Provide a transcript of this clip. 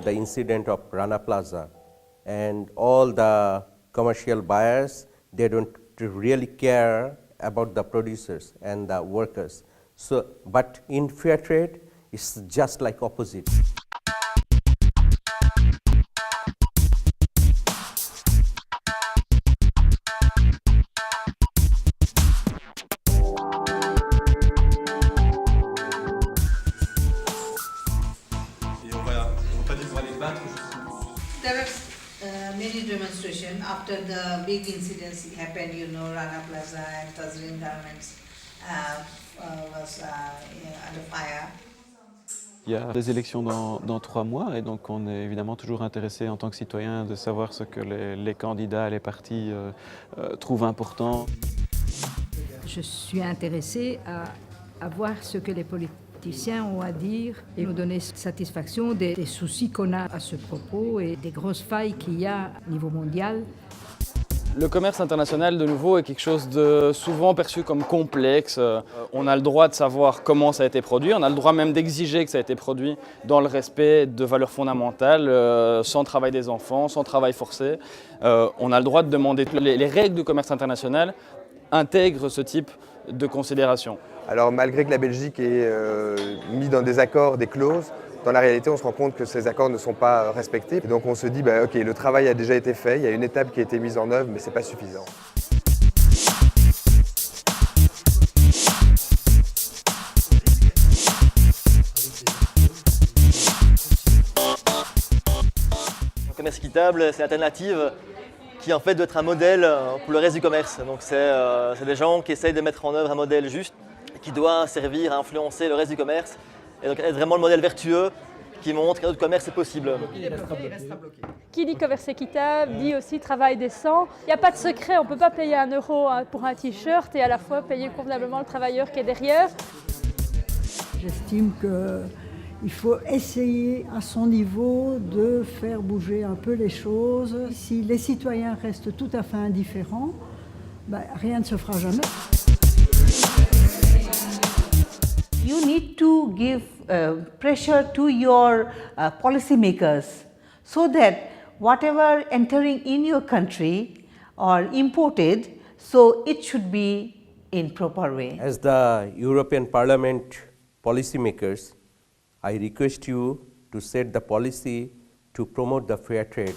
the incident of Rana Plaza, and all the commercial buyers, they don't really care about the producers and the workers. So, but in fair trade, it's just like opposite. There are many demonstrations after the big incidents happened, Rana Plaza and Tazreen Garments was under fire. Il y a des élections dans 3 mois et donc on est évidemment toujours intéressé en tant que citoyen de savoir ce que les candidats, les partis trouvent important. Je suis intéressée à voir ce que les politiciens ont à dire et nous donner satisfaction des soucis qu'on a à ce propos et des grosses failles qu'il y a au niveau mondial. Le commerce international, de nouveau, est quelque chose de souvent perçu comme complexe. On a le droit de savoir comment ça a été produit, on a le droit même d'exiger que ça a été produit dans le respect de valeurs fondamentales, sans travail des enfants, sans travail forcé. On a le droit de demander que les règles du commerce international intègrent ce type de considération. Alors malgré que la Belgique ait mis dans des accords des clauses, dans la réalité, on se rend compte que ces accords ne sont pas respectés. Et donc on se dit, ok, le travail a déjà été fait, il y a une étape qui a été mise en œuvre, mais ce n'est pas suffisant. Le commerce équitable, c'est l'alternative qui en fait doit être un modèle pour le reste du commerce. Donc c'est des gens qui essayent de mettre en œuvre un modèle juste, qui doit servir à influencer le reste du commerce. Et donc être vraiment le modèle vertueux qui montre qu'un autre commerce est possible. Qui dit commerce équitable dit aussi travail décent. Il n'y a pas de secret, on ne peut pas payer 1 euro pour un t-shirt et à la fois payer convenablement le travailleur qui est derrière. J'estime qu'il faut essayer à son niveau de faire bouger un peu les choses. Si les citoyens restent tout à fait indifférents, rien ne se fera jamais. You need to give pressure to your policymakers so that whatever entering in your country or imported, so it should be in proper way. As the European Parliament policymakers, I request you to set the policy to promote the fair trade.